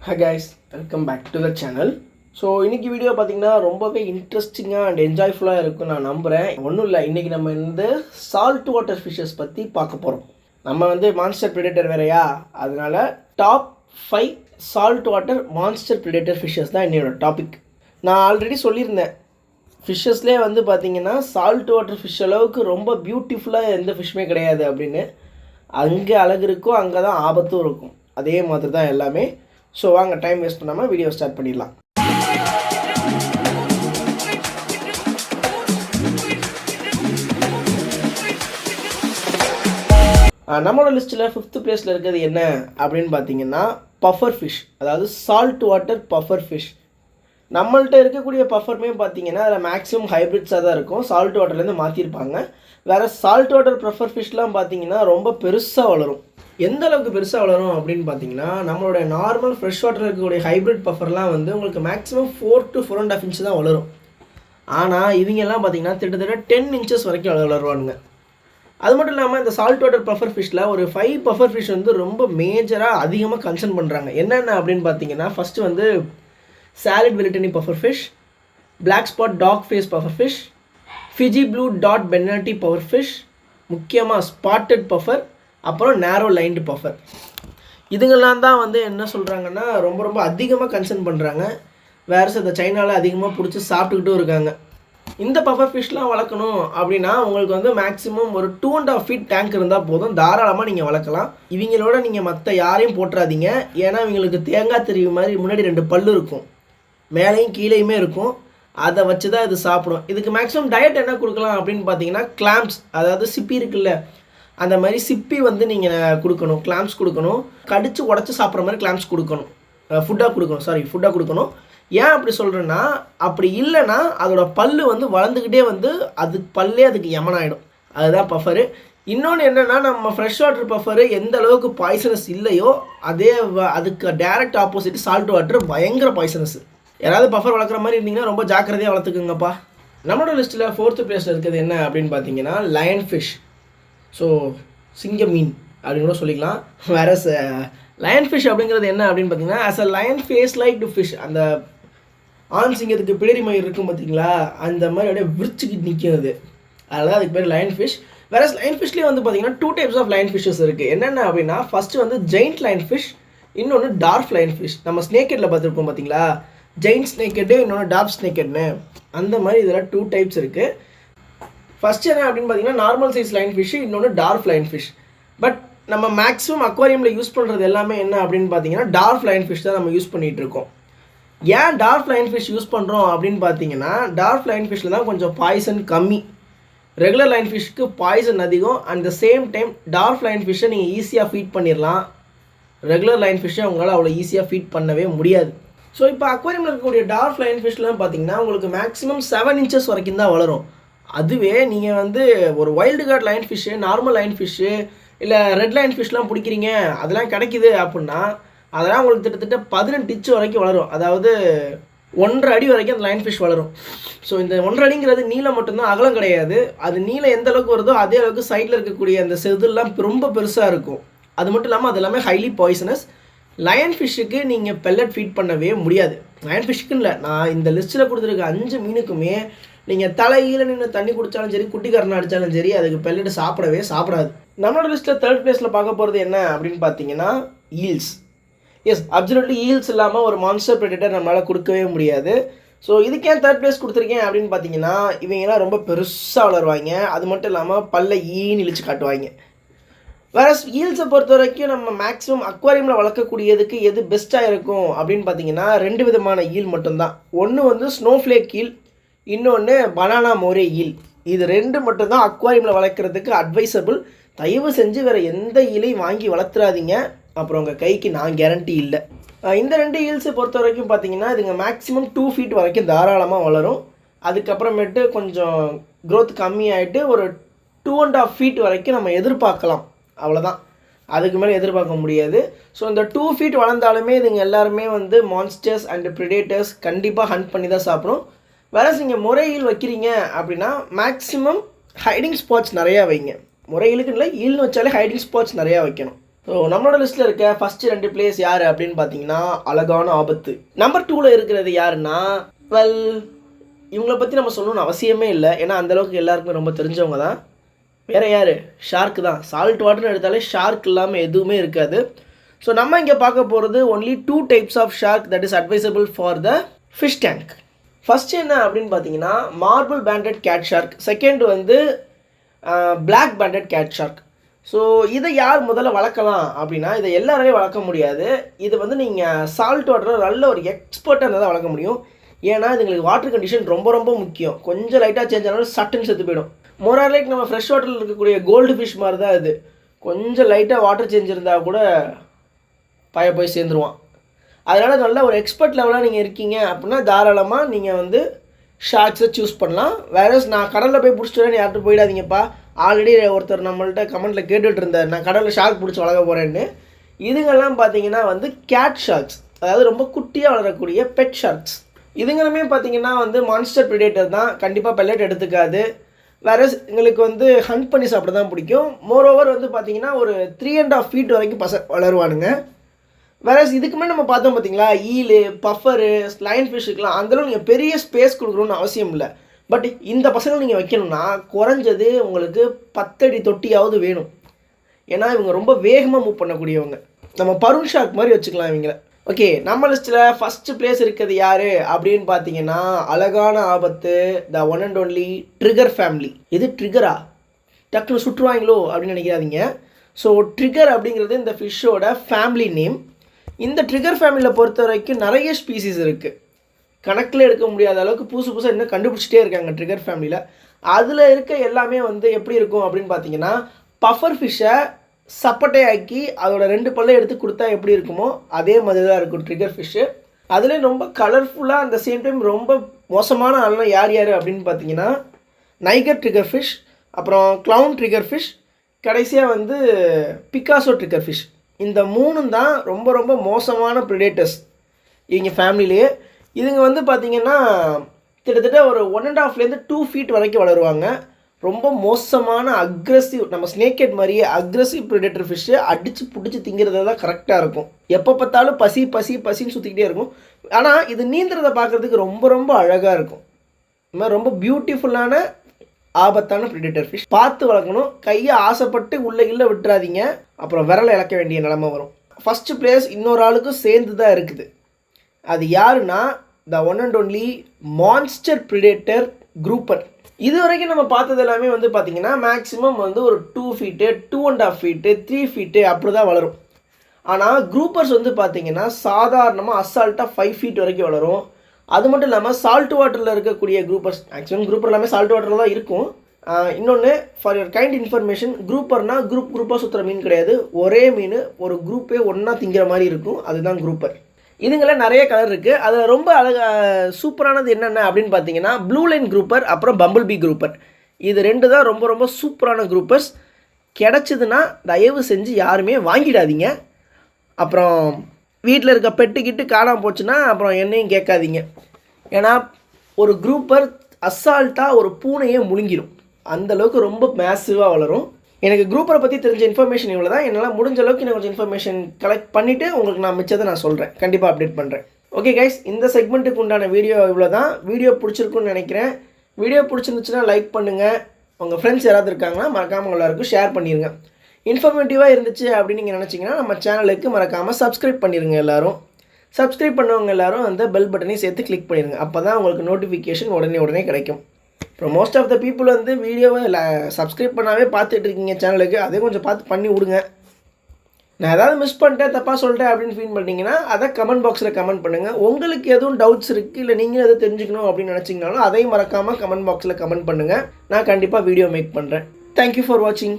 Hi guys, welcome back to the channel. So இன்றைக்கி video பார்த்திங்கன்னா ரொம்பவே இன்ட்ரெஸ்டிங்காக அண்ட் என்ஜாய்ஃபுல்லாக இருக்கும் நான் நம்புகிறேன். ஒன்றும் இல்லை, இன்றைக்கி நம்ம சால்ட் வாட்டர் ஃபிஷ்ஷஸ் பற்றி பார்க்க போகிறோம். நம்ம மான்ஸ்டர் ப்ரிடேட்டர் வேறையா, அதனால் top 5 salt water monster predator fishes தான் என்னோட டாபிக். நான் ஆல்ரெடி சொல்லியிருந்தேன், ஃபிஷ்ஷஸ்லேயே பார்த்திங்கன்னா சால்ட் வாட்டர் ஃபிஷ் அளவுக்கு ரொம்ப பியூட்டிஃபுல்லாக எந்த ஃபிஷ்ஷுமே கிடையாது அப்படின்னு. அங்கே அழகு இருக்கும், அங்கே தான் ஆபத்தும் இருக்கும். அதே மாதிரி தான் எல்லாமே. ஸோ வாங்க டைம் வேஸ்ட் பண்ணாமல் வீடியோ ஸ்டார்ட் பண்ணிடலாம். நம்மளோட லிஸ்ட்டில் 5th பிளேஸில் இருக்கிறது என்ன அப்படின்னு பார்த்தீங்கன்னா பஃபர் ஃபிஷ், அதாவது சால்ட் வாட்டர் பஃபர் ஃபிஷ். நம்மள்கிட்ட இருக்கக்கூடிய பஃபர்மே பார்த்தீங்கன்னா அதில் மேக்ஸிமம் ஹைப்ரிட்ஸாக தான் இருக்கும், சால்ட் வாட்டர்லேருந்து மாற்றிருப்பாங்க. வேறு சால்ட் வாட்டர் பஃபர் ஃபிஷ்லாம் பார்த்தீங்கன்னா ரொம்ப பெருசாக வளரும். எந்த அளவுக்கு பெருசாக வளரும் அப்படின்னு பார்த்தீங்கன்னா, நம்மளோட நார்மல் ஃப்ரெஷ் வாட்டரில் இருக்கக்கூடிய ஹைப்ரிட் பஃபர்லாம் உங்களுக்கு மேக்ஸிமம் 4 to 4.5 inch தான் வளரும். ஆனால் இவங்கெல்லாம் பார்த்தீங்கன்னா கிட்டத்தட்ட 10 inches வரைக்கும் வளருவானுங்க. அது மட்டும் இல்லாமல் இந்த சால்ட் வாட்டர் பஃபர் ஃபிஷ்ஷில் ஒரு 5 பஃபர் ஃபிஷ் ரொம்ப மேஜராக அதிகமாக கன்சர்ன் பண்ணுறாங்க. என்னென்ன அப்படின்னு பார்த்தீங்கன்னா, first solid Valentini puffer fish, black spot dog face puffer fish, Fiji blue dot Bennetti puffer fish, முக்கியமாக ஸ்பாட்டட் பஃபர், அப்புறம் நேரோ லைன்டு பஃபர். இதுங்கெல்லாம் தான் என்ன சொல்கிறாங்கன்னா ரொம்ப அதிகமாக கன்சர்ன் பண்ணுறாங்க. வேறு இந்த சைனாவில் அதிகமாக பிடிச்சி சாப்பிட்டுக்கிட்டும் இருக்காங்க. இந்த பஃபர் ஃபிஷ்லாம் வளர்க்கணும் அப்படின்னா உங்களுக்கு மேக்ஸிமம் ஒரு 2.5 feet டேங்க் இருந்தால் போதும், தாராளமாக நீங்கள் வளர்க்கலாம். இவங்களோட நீங்கள் மற்ற யாரையும் போட்டுறாதீங்க. ஏன்னா இவங்களுக்கு தேங்காய் தெரிவு மாதிரி முன்னாடி 2 பல்லு இருக்கும், மேலேயும் கீழேயுமே இருக்கும். அதை வச்சு தான் இது சாப்பிடும். இதுக்கு மேக்ஸிமம் டயட் என்ன கொடுக்கலாம் அப்படின்னு பார்த்தீங்கன்னா, கிளாம்ஸ், அதாவது சிப்பி இருக்குல்ல, அந்த மாதிரி சிப்பி நீங்கள் கொடுக்கணும், கிளாம்ஸ் கொடுக்கணும். கடிச்சு உடச்சி சாப்பிட்ற மாதிரி கிளாம்ஸ் கொடுக்கணும், ஃபுட்டாக கொடுக்கணும். ஏன் அப்படி சொல்கிறேன்னா, அப்படி இல்லைன்னா அதோட பல்லு வளர்ந்துக்கிட்டே அதுக்கு பல்லே அதுக்கு யமனாயிடும். அதுதான் பஃபரு. இன்னொன்று என்னென்னா, நம்ம ஃப்ரெஷ் வாட்டர் பஃபரு எந்த அளவுக்கு பாய்சனஸ் இல்லையோ அதுக்கு டேரெக்ட் ஆப்போசிட் சால்ட் வாட்டர் பயங்கர பாய்சனஸ். யாராவது பஃபர் வளர்க்குற மாதிரி இருந்தீங்கன்னா ரொம்ப ஜாக்கிரதையாக வளர்த்துக்குங்கப்பா. நம்மளோட லிஸ்ட்டில் 4th பிளேஸில் இருக்கிறது என்ன அப்படின்னு பார்த்தீங்கன்னா லயன் ஃபிஷ். ஸோ சிங்க மீன் அப்படின்னு கூட சொல்லிக்கலாம். வேற லயன் ஃபிஷ் அப்படிங்கிறது என்ன அப்படின்னு பார்த்தீங்கன்னா, as a lion face like to fish. அந்த ஆண் சிங்கத்துக்கு பிடரி மயிர் இருக்கும் பார்த்தீங்களா, அந்த மாதிரி அப்படியே விரிச்சுக்கிட்டு நிற்கிறது, அதனால் அதுக்கு பேர் லயன் ஃபிஷ். வேற லயன் ஃபிஷ்லேயே பார்த்தீங்கன்னா 2 types ஆஃப் லயன் ஃபிஷ்ஷஸ் இருக்குது. என்னென்ன அப்படின்னா, ஃபஸ்ட்டு ஜெயிண்ட் லயன் ஃபிஷ், இன்னொன்று டார்க் லயன் ஃபிஷ். நம்ம ஸ்னேக்கெட்டில் பார்த்துருப்போம் பார்த்தீங்களா, ஜெயிண்ட் ஸ்னேக்கெட்டு, இன்னொன்று டார்க் ஸ்னேக்கெட்னு. அந்த மாதிரி இதில் 2 types இருக்குது. ஃபஸ்ட் என்ன அப்படின்னு பார்த்தீங்கன்னா நார்மல் சைஸ் லைன் ஃபிஷ், இன்னொன்று டார்க் லைன் ஃபிஷ். பட் நம்ம மேக்ஸிமம் அக்வாரியமில் யூஸ் பண்ணுறது எல்லாமே என்ன அப்படின்னு பார்த்தீங்கன்னா டார்க் லைன் ஃபிஷ் தான் நம்ம யூஸ் பண்ணிகிட்டு இருக்கோம். ஏன் டார்க் லைன் ஃபிஷ் யூஸ் பண்ணுறோம் அப்படின்னு பார்த்தீங்கன்னா, டார்க் லைன் ஃபிஷ்ஷில் தான் கொஞ்சம் பாய்சன் கம்மி. ரெகுலர் லைன் ஃபிஷ்க்கு பாய்சன் அதிகம். At the same time dark lion ஃபிஷ்ஷை நீங்கள் ஈஸியாக ஃபீட் பண்ணிடலாம். ரெகுலர் லைன் ஃபிஷ்ஷை உங்களால் அவ்வளோ ஈஸியாக ஃபீட் பண்ணவே முடியாது. ஸோ இப்போ அக்வாரியமில் இருக்கக்கூடிய டார்க் லைன் ஃபிஷ்லாம் பார்த்தீங்கன்னா உங்களுக்கு மேக்ஸிமம் 7 inches வரைக்கும் தான் வளரும். அதுவே நீங்கள் ஒரு wild card line fish, normal line fish, இல்லை ரெட் லைன் ஃபிஷ்லாம் பிடிக்கிறீங்க, அதெல்லாம் கிடைக்கிது அப்படின்னா அதெல்லாம் உங்களுக்கு கிட்டத்தட்ட 18 inch வரைக்கும் வளரும். அதாவது 1.5 அடி வரைக்கும் அந்த லைன் ஃபிஷ் வளரும். ஸோ இந்த 1.5 அடிங்கிறது நீளம் மட்டும்தான், அகலம் கிடையாது. அது நீளம் எந்த அளவுக்கு வருதோ அதே அளவுக்கு சைடில் இருக்கக்கூடிய அந்த செதுலாம் ரொம்ப பெருசாக இருக்கும். அது மட்டும் இல்லாமல் அது எல்லாமே ஹைலி பாய்சனஸ். லயன் ஃபிஷ்ஷுக்கு நீங்கள் பெல்லட் ஃபீட் பண்ணவே முடியாது. லயன் ஃபிஷ்ஷுக்குன்னு இல்லை, நான் இந்த லிஸ்ட்டில் கொடுத்துருக்க 5 மீனுக்குமே நீங்கள் தலையில் நின்று தண்ணி குடித்தாலும் சரி, குட்டி கரணம் அடித்தாலும் சரி, அதுக்கு பெல்லட் சாப்பிடாது. நம்மளோட லிஸ்ட்டில் 3rd பிளேஸில் பார்க்க போகிறது என்ன அப்படின்னு பார்த்தீங்கன்னா ஈல்ஸ். எஸ், அப்சல்யூட்லி ஈல்ஸ் இல்லாமல் ஒரு மான்ஸ்டர் ப்ரெடேட்டர் நம்மளால் கொடுக்கவே முடியாது. ஸோ இதுக்கு ஏன் 3rd பிளேஸ் கொடுத்துருக்கேன் அப்படின்னு பார்த்தீங்கன்னா, இவங்கெல்லாம் ரொம்ப பெருசாக வளருவாங்க. அது மட்டும் இல்லாமல் பல்ல இழிச்சு காட்டுவாங்க. வேறு ஈல்ஸை பொறுத்த வரைக்கும் நம்ம மேக்ஸிமம் அக்வாரியமில் வளர்க்கக்கூடியதுக்கு எது பெஸ்ட்டாக இருக்கும் அப்படின்னு பார்த்தீங்கன்னா 2 விதமான ஈல் மட்டும்தான். ஒன்று ஸ்னோஃப்ளேக் ஈல், இன்னொன்று பனானா மோரே ஈல். இது 2 மட்டும்தான் அக்வாரியமில் வளர்க்குறதுக்கு அட்வைசபிள். தயவு செஞ்சு வேறு எந்த ஈலையும் வாங்கி வளர்த்துறாதீங்க, அப்புறம் உங்கள் கைக்கு நான் கேரண்டி இல்லை. இந்த 2 ஈல்ஸை பொறுத்த வரைக்கும் பார்த்தீங்கன்னா இதுங்க மேக்ஸிமம் 2 feet வரைக்கும் தாராளமாக வளரும். அதுக்கப்புறமேட்டு கொஞ்சம் க்ரோத் கம்மியாகிட்டு ஒரு 2.5 feet வரைக்கும் நம்ம எதிர்பார்க்கலாம், அவ்வளோதான். அதுக்கு மேலே எதிர்பார்க்க முடியாது. ஸோ இந்த 2 feet வளர்ந்தாலுமே இதுங்க எல்லாருமே மான்ஸ்டர்ஸ் அண்ட் ப்ரிடேட்டர்ஸ் கண்டிப்பாக ஹண்ட் பண்ணி தான் சாப்பிடும். வேறு நீங்கள் முறையில் வைக்கிறீங்க அப்படின்னா மேக்ஸிமம் ஹைடிங் ஸ்பாட்ஸ் நிறையா வைங்க. முறையிலுக்கு இல்லை, ஈல்னு வச்சாலே ஹைடிங் ஸ்பாட்ஸ் நிறையா வைக்கணும். ஸோ நம்மளோட லிஸ்ட்டில் இருக்க ஃபஸ்ட்டு 2 பிளேஸ் யார் அப்படின்னு பார்த்தீங்கன்னா அழகான ஆபத்து. நம்பர் 2ல் இருக்கிறது யாருன்னா இவங்களை பற்றி நம்ம சொல்லணும்னு அவசியமே இல்லை, ஏன்னா அந்தளவுக்கு எல்லாருக்குமே ரொம்ப தெரிஞ்சவங்க தான். வேறு யார்? ஷார்க்கு தான். சால்ட் வாட்டர்னு எடுத்தாலே ஷார்க் இல்லாமல் எதுவுமே இருக்காது. ஸோ நம்ம இங்கே பார்க்க போகிறது only 2 types of shark that is advisable for the fish tank. First என்ன அப்படின்னு பார்த்தீங்கன்னா marble banded cat shark, second வந்து black banded cat shark. So இதை யார் முதல்ல வளர்க்கலாம் அப்படின்னா, இதை எல்லாராலையும் வளர்க்க முடியாது. இது வந்து நீங்கள் சால்ட் வாட்டரில் நல்ல ஒரு எக்ஸ்பர்ட்டாக இருந்தால் தான் வளர்க்க முடியும். ஏன்னா இதுங்களுக்கு வாட்டர் கண்டிஷன் ரொம்ப ரொம்ப முக்கியம். கொஞ்சம் லைட்டாக சேஞ்ச் ஆனாலும் சட்டுன்னு செத்து போயிடும். மோரார்லைக் நம்ம ஃப்ரெஷ் வாட்டரில் இருக்கக்கூடிய கோல்டு ஃபிஷ் மாதிரி தான் இது. கொஞ்சம் லைட்டாக வாட்டர் சேஞ்ச் இருந்தால் கூட போய் சேர்ந்துருவான். அதனால் நல்ல ஒரு எக்ஸ்பர்ட் லெவலாக நீங்கள் இருக்கீங்க அப்படின்னா தாராளமாக நீங்கள் வந்து ஷார்க்ஸை சூஸ் பண்ணலாம். வேறு நான் கடலில் போய் பிடிச்சிட்டு வரேன் யார்கிட்ட போயிடாதீங்கப்பா. ஆல்ரெடி ஒருத்தர் நம்மள்ட்ட கமெண்ட்டில் கேட்டுட்டு இருந்தார், நான் கடலில் ஷார்க் பிடிச்சி வளர்க்க போகிறேன்னு. இதுங்கெல்லாம் பார்த்தீங்கன்னா வந்து கேட் ஷார்க்ஸ், அதாவது ரொம்ப குட்டியாக வளரக்கூடிய பெட் ஷார்க்ஸ். இதுங்களுமே பார்த்தீங்கன்னா வந்து மான்ஸ்டர் ப்ரிடேட்டர் தான், கண்டிப்பாக பெல்லட் எடுத்துக்காது. வேறு எங்களுக்கு வந்து ஹண்ட் பண்ணி சாப்பிட தான் பிடிக்கும். மோரோவர் வந்து பார்த்தீங்கன்னா ஒரு 3.5 feet வரைக்கும் வளருவானுங்க. வேறு இதுக்கு மேலே நம்ம பார்த்தோம் பார்த்தீங்களா, ஈலு, பஃபரு, லைன் ஃபிஷ்ஷுக்கெலாம் அந்தளவு நீங்கள் பெரிய ஸ்பேஸ் கொடுக்கணும்னு அவசியம் இல்லை. பட் இந்த பசங்களை நீங்கள் வைக்கணும்னா குறைஞ்சது உங்களுக்கு 10 அடி தொட்டியாவது வேணும். ஏன்னா இவங்க ரொம்ப வேகமாக மூவ் பண்ணக்கூடியவங்க. நம்ம பருண் ஷார்க் மாதிரி வச்சுக்கலாம் இவங்கள. ஓகே, நம்ம லிஸ்ட்டில் ஃபஸ்ட்டு பிளேஸ் இருக்கிறது யார் அப்படின்னு பார்த்தீங்கன்னா அழகான ஆபத்து, the one and only trigger family. இது ட்ரிகரா டக்குனு சுற்றுவாங்களோ அப்படின்னு நினைக்காதீங்க. ஸோ ட்ரிகர் அப்படிங்கிறது இந்த ஃபிஷ்ஷோட ஃபேமிலி நேம். இந்த ட்ரிகர் ஃபேமிலியில் பொறுத்த வரைக்கும் நிறைய ஸ்பீசிஸ் இருக்குது, கணக்கில் எடுக்க முடியாத அளவுக்கு புதுசாக இன்னும் கண்டுபிடிச்சிட்டே இருக்காங்க ட்ரிகர் ஃபேமிலியில். அதில் இருக்க எல்லாமே வந்து எப்படி இருக்கும் அப்படின்னு பார்த்தீங்கன்னா பஃபர் ஃபிஷ்ஷை சப்பட்டையாக்கி அதோட 2 பல்லை எடுத்து கொடுத்தா எப்படி இருக்குமோ அதே மாதிரி தான் இருக்கும் ட்ரிகர் ஃபிஷ்ஷு. அதுலேயும் ரொம்ப கலர்ஃபுல்லாக அந்த சேம் டைம் ரொம்ப மோசமான ஆள்லாம் யார் அப்படின்னு பார்த்தீங்கன்னா நைகர் ட்ரிகர் ஃபிஷ், அப்புறம் க்ளவுன் ட்ரிகர் ஃபிஷ், கடைசியாக வந்து பிகாசோ ட்ரிகர் ஃபிஷ். இந்த 3 தான் ரொம்ப ரொம்ப மோசமான ப்ரிடேட்டர்ஸ் இவங்க ஃபேமிலியிலே. இதுங்க வந்து பார்த்திங்கன்னா கிட்டத்தட்ட ஒரு 1.5 to 2 feet வரைக்கும் வளருவாங்க. ரொம்ப மோசமான அக்ரெசிவ், நம்ம ஸ்னேக்கெட் மாதிரியே அக்ரெசிவ் ப்ரிடேட்டர் ஃபிஷ்ஷு. அடித்து பிடிச்சி திங்கிறது தான் கரெக்டாக இருக்கும். எப்போ பார்த்தாலும் பசின்னு சுற்றிக்கிட்டே இருக்கும். ஆனால் இது நீந்துறதை பார்க்குறதுக்கு ரொம்ப ரொம்ப அழகாக இருக்கும். இது மாதிரி ரொம்ப பியூட்டிஃபுல்லான ஆபத்தான ப்ரிடேட்டர் ஃபிஷ். பார்த்து வளர்க்கணும். கையை ஆசைப்பட்டு உள்ளே விட்டுறாதீங்க, அப்புறம் விரலை இழக்க வேண்டிய நிலைமை வரும். ஃபஸ்ட்டு பிளேஸ் இன்னொரு ஆளுக்கும் சேர்ந்து தான் இருக்குது. அது யாருன்னா the one and only monster predator குரூப்பர். இது வரைக்கும் நம்ம பார்த்தது எல்லாமே வந்து பார்த்திங்கன்னா மேக்ஸிமம் வந்து ஒரு 2 feet, 2.5 feet, 3 feet அப்படி தான் வளரும். ஆனால் குரூப்பர்ஸ் வந்து பார்த்திங்கன்னா சாதாரணமாக அசால்ட்டாக 5 feet வரைக்கும் வளரும். அது மட்டும் இல்லாமல் சால்ட் வாட்டரில் இருக்கக்கூடிய குரூப்பர்ஸ், மேக்ஸிமம் குரூப்பர் எல்லாமே சால்ட் வாட்டரில் தான் இருக்கும். இன்னொன்று ஃபார் யுவர் கைண்ட் இன்ஃபர்மேஷன், குரூப்பர்னால் குரூப்பாக சுற்றுற மீன் கிடையாது. ஒரே மீன் ஒரு குரூப்பே ஒன்றா திங்கிற மாதிரி இருக்கும், அதுதான் குரூப்பர். இதுங்கள நிறைய கலர் இருக்குது. அதில் ரொம்ப சூப்பரானது என்னென்ன அப்படின்னு பார்த்தீங்கன்னா ப்ளூ லைன் குரூப்பர், அப்புறம் பம்பிள் பீ குரூப்பர். இது 2 தான் ரொம்ப ரொம்ப சூப்பரான குரூப்பர்ஸ். கிடச்சிதுன்னா தயவு செஞ்சு யாருமே வாங்கிடாதீங்க. அப்புறம் வீட்டில் இருக்க பெட்டுக்கிட்டு காணாமல் போச்சுன்னா அப்புறம் என்னையும் கேட்காதீங்க. ஏன்னா ஒரு குரூப்பர் அசால்ட்டாக ஒரு பூனையே முழுங்கிடும், அந்தளவுக்கு ரொம்ப மேசிவாக வளரும். எனக்கு குரூப்பரை பற்றி தெரிஞ்ச இன்ஃபர்மேஷன் இவ்வளோ தான். என்னால் முடிஞ்ச அளவுக்கு எனக்கு கொஞ்சம் இன்ஃபர்மேஷன் கலெக்ட் பண்ணிவிட்டு உங்களுக்கு நான் மிச்சத்தை நான் சொல்கிறேன், கண்டிப்பாக அப்டேட் பண்ணுறேன். ஓகே கைஸ், இந்த செக்மெண்ட்டுக்கு உண்டான வீடியோ இவ்வளோ தான். வீடியோ பிடிச்சிருக்குன்னு நினைக்கிறேன். வீடியோ பிடிச்சிருந்துச்சுன்னா லைக் பண்ணுங்கள். உங்கள் ஃப்ரெண்ட்ஸ் யாராவது இருக்காங்கன்னா மறக்காமல் எல்லாருக்கும் ஷேர் பண்ணிடுங்க. இன்ஃபர்மேட்டிவாக இருந்துச்சு அப்படின்னு நீங்கள் நினச்சிங்கன்னா நம்ம சேனலுக்கு மறக்காமல் சப்ஸ்கிரைப் பண்ணிடுங்க. எல்லோரும் சப்ஸ்கிரைப் பண்ணவங்க எல்லோரும் அந்த பெல் பட்டனையும் சேர்த்து கிளிக் பண்ணிடுங்க. அப்போ தான் உங்களுக்கு நோட்டிஃபிகேஷன் உடனே கிடைக்கும். அப்புறம் மோஸ்ட் ஆஃப் த பீப்புள் வந்து வீடியோவை சப்ஸ்கிரைப் பண்ணாவே பார்த்துட்டு இருக்கீங்க சேனலுக்கு, அதே கொஞ்சம் பார்த்து பண்ணி விடுங்க. நான் ஏதாவது மிஸ் பண்ணிட்டேன், தப்பாக சொல்லிட்டேன் அப்படின்னு ஃபீல் பண்ணிங்கன்னா அதை கமெண்ட் பாக்ஸில் கமெண்ட் பண்ணுங்கள். உங்களுக்கு எதுவும் டவுட்ஸ் இருக்குது, இல்லை நீங்களும் எதுவும் தெரிஞ்சுக்கணும் அப்படின்னு நினச்சிங்கனாலும் அதையும் மறக்காமல் கமெண்ட் பாக்ஸில் கமெண்ட் பண்ணுங்கள். நான் கண்டிப்பாக வீடியோ மேக் பண்ணுறேன். தேங்க்யூ ஃபார் வாட்சிங்.